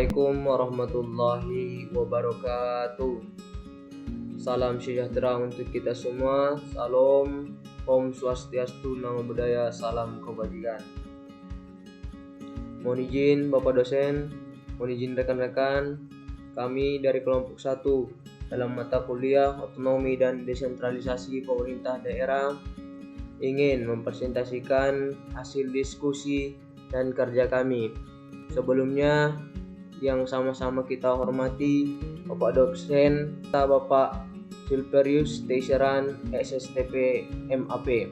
Assalamualaikum warahmatullahi wabarakatuh. Salam sejahtera untuk kita semua. Salam, Om Swastiastu, Namo Buddhaya, salam kebajikan. Mohon izin Bapak dosen, mohon izin rekan-rekan, kami dari kelompok 1 dalam mata kuliah Otonomi dan Desentralisasi Pemerintah Daerah ingin mempresentasikan hasil diskusi dan kerja kami. Sebelumnya, yang sama-sama kita hormati Bapak dosen, Bapak Silverius Teiseran, SSTP MAP.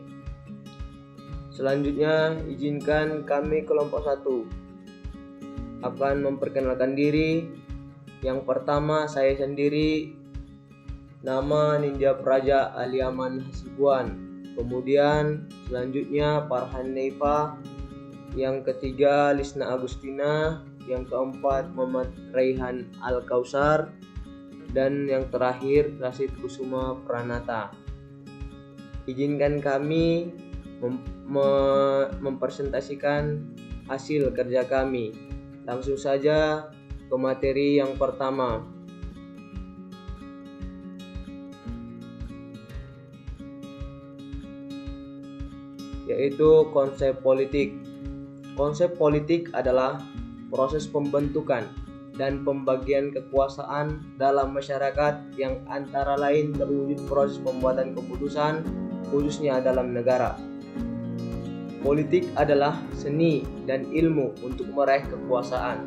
Selanjutnya, izinkan kami kelompok 1 akan memperkenalkan diri. Yang pertama, saya sendiri, nama Ninja Praja Aliaman Hasibuan. Kemudian selanjutnya Farhan Neifa. Yang ketiga Lisna Agustina. Yang keempat Muhammad Raihan Al-Kausar. Dan yang terakhir Rasid Kusuma Pranata. Izinkan kami mempresentasikan hasil kerja kami. Langsung saja ke materi yang pertama, yaitu konsep politik. Konsep politik adalah proses pembentukan dan pembagian kekuasaan dalam masyarakat yang antara lain terwujud proses pembuatan keputusan, khususnya dalam negara. Politik adalah seni dan ilmu untuk meraih kekuasaan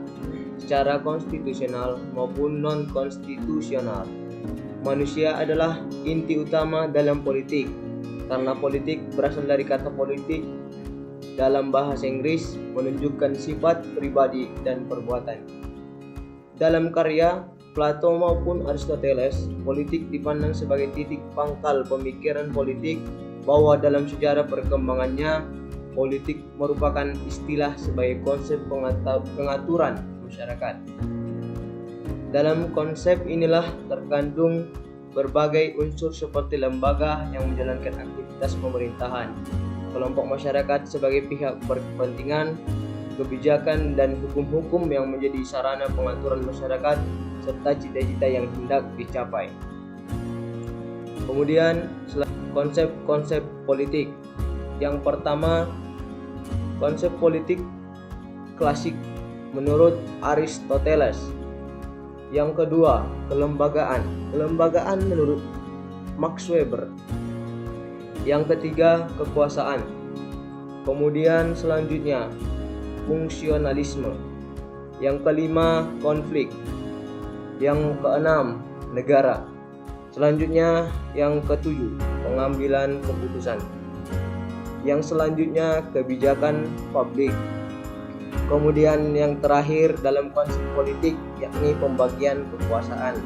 secara konstitusional maupun non-konstitusional. Manusia adalah inti utama dalam politik, karena politik berasal dari kata politik dalam bahasa Inggris menunjukkan sifat pribadi dan perbuatan. Dalam karya Plato maupun Aristoteles, politik dipandang sebagai titik pangkal pemikiran politik, bahwa dalam sejarah perkembangannya, politik merupakan istilah sebagai konsep pengaturan masyarakat. Dalam konsep inilah terkandung berbagai unsur seperti lembaga yang menjalankan aktivitas pemerintahan, kelompok masyarakat sebagai pihak berkepentingan, kebijakan dan hukum-hukum yang menjadi sarana pengaturan masyarakat, serta cita-cita yang hendak dicapai. Kemudian konsep-konsep politik. Yang pertama, konsep politik klasik menurut Aristoteles. Yang kedua, kelembagaan. Kelembagaan menurut Max Weber. Yang ketiga, kekuasaan. Kemudian selanjutnya, fungsionalisme. Yang kelima, konflik. Yang keenam, negara. Selanjutnya, yang ketujuh, pengambilan keputusan. Yang selanjutnya, kebijakan publik. Kemudian yang terakhir dalam konsep politik, yakni pembagian kekuasaan.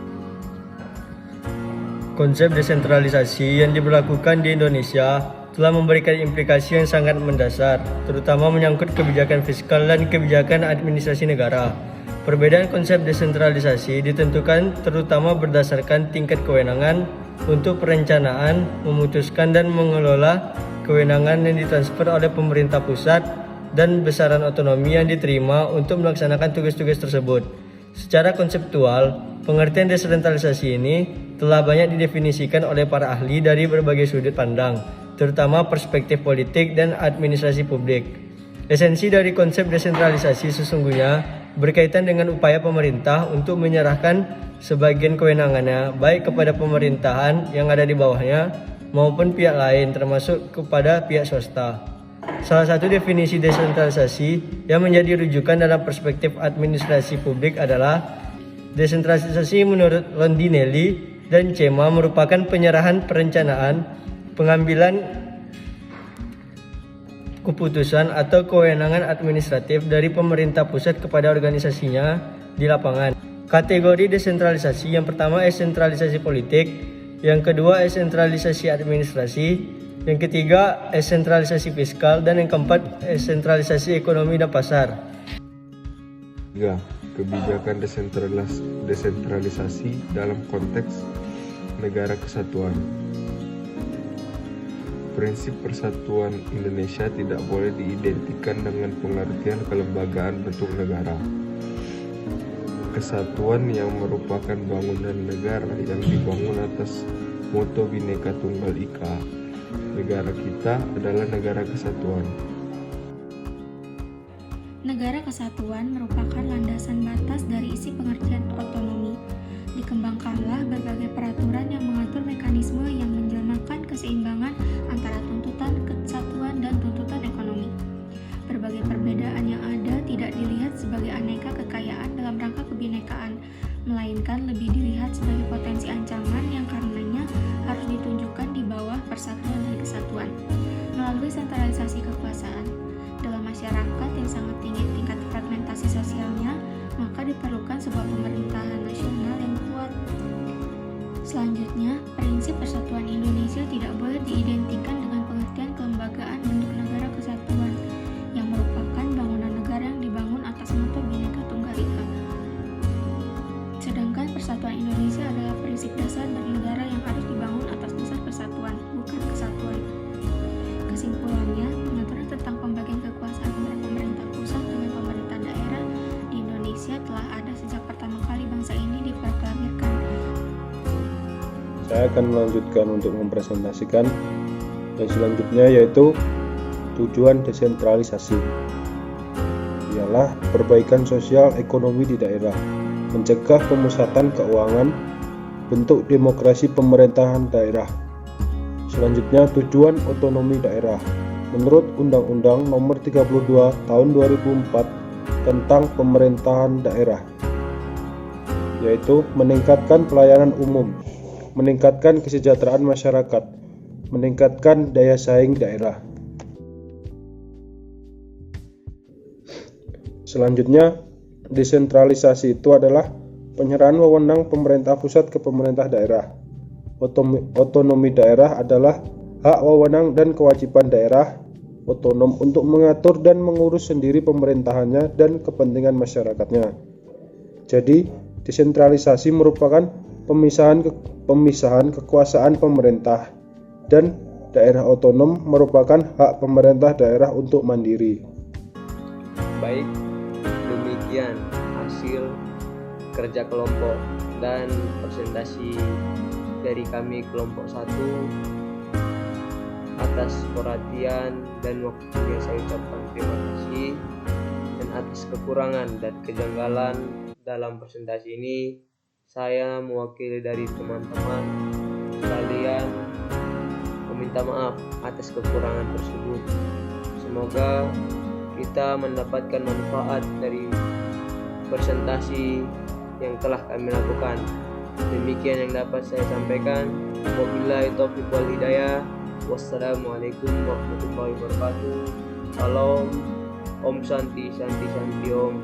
Konsep desentralisasi yang diberlakukan di Indonesia telah memberikan implikasi yang sangat mendasar, terutama menyangkut kebijakan fiskal dan kebijakan administrasi negara. Perbedaan konsep desentralisasi ditentukan terutama berdasarkan tingkat kewenangan untuk perencanaan, memutuskan dan mengelola kewenangan yang ditransfer oleh pemerintah pusat dan besaran otonomi yang diterima untuk melaksanakan tugas-tugas tersebut. Secara konseptual, pengertian desentralisasi ini telah banyak didefinisikan oleh para ahli dari berbagai sudut pandang, terutama perspektif politik dan administrasi publik. Esensi dari konsep desentralisasi sesungguhnya berkaitan dengan upaya pemerintah untuk menyerahkan sebagian kewenangannya baik kepada pemerintahan yang ada di bawahnya maupun pihak lain, termasuk kepada pihak swasta. Salah satu definisi desentralisasi yang menjadi rujukan dalam perspektif administrasi publik adalah desentralisasi menurut Rondinelli dan Cema merupakan penyerahan perencanaan, pengambilan keputusan atau kewenangan administratif dari pemerintah pusat kepada organisasinya di lapangan. Kategori desentralisasi yang pertama desentralisasi politik, yang kedua desentralisasi administrasi, yang ketiga desentralisasi fiskal, dan yang keempat desentralisasi ekonomi dan pasar. 3. Kebijakan desentralisasi dalam konteks negara kesatuan. Prinsip persatuan Indonesia tidak boleh diidentikan dengan pengertian kelembagaan bentuk negara. kesatuan yang merupakan bangunan negara yang dibangun atas moto Bhinneka Tunggal Ika. Negara kita adalah negara kesatuan. Negara kesatuan merupakan landasan batas dari isi pengertian otonomi. Dikembangkanlah berbagai peraturan yang mengatur mekanisme yang menjelmakan keseimbangan antara tuntutan kesatuan dan tuntutan ekonomi. Berbagai perbedaan yang ada tidak dilihat sebagai aneka kekayaan dalam rangka kebinekaan, melainkan lebih dilihat sebagai potensi ancaman yang karenanya harus ditunjukkan di bawah persatuan dan kesatuan. Melalui sentralisasi kekuasaan dalam masyarakat yang sangat tinggi tingkat fragmentasi sosialnya, maka diperlukan sebuah pemerintahan nasional yang kuat. Selanjutnya, prinsip persatuan Indonesia tidak boleh diidentikan dengan pengertian kelembagaan bentuk negara kesatuan yang merupakan bangunan negara yang dibangun atas moto Bhinneka Tunggal Ika. Sedangkan persatuan Indonesia adalah prinsip dasar bernegara yang harus dibangun atas dasar persatuan, bukan kesatuan. Kesimpulannya, pengaturan tentang pembagian kekuasaan antara pemerintah pusat dengan pemerintah daerah di Indonesia telah ada sejak pertama kali bangsa ini diproklamirkan. Saya akan melanjutkan untuk mempresentasikan yang selanjutnya, yaitu tujuan desentralisasi. Ialah perbaikan sosial ekonomi di daerah, mencegah pemusatan keuangan, bentuk demokrasi pemerintahan daerah. Selanjutnya, tujuan otonomi daerah. Menurut Undang-Undang Nomor 32 Tahun 2004 tentang pemerintahan daerah, yaitu meningkatkan pelayanan umum, meningkatkan kesejahteraan masyarakat, meningkatkan daya saing daerah. Selanjutnya, desentralisasi itu adalah penyerahan wewenang pemerintah pusat ke pemerintah daerah. Otonomi daerah adalah hak wewenang dan kewajiban daerah otonom untuk mengatur dan mengurus sendiri pemerintahannya dan kepentingan masyarakatnya. Jadi, desentralisasi merupakan pemisahan kekuasaan pemerintah, dan daerah otonom merupakan hak pemerintah daerah untuk mandiri. Baik, demikian hasil kerja kelompok dan presentasi dari kami kelompok 1. Atas perhatian dan waktunya saya ucapkan terima kasih, dan atas kekurangan dan kejanggalan dalam presentasi ini saya mewakili dari teman-teman sekalian meminta maaf atas kekurangan tersebut. Semoga kita mendapatkan manfaat dari presentasi yang telah kami lakukan. Demikian yang dapat saya sampaikan. Wabillahi taufiq wal hidayah. Wassalamualaikum warahmatullahi wabarakatuh. Salam. Om Santi Santi Santi Om.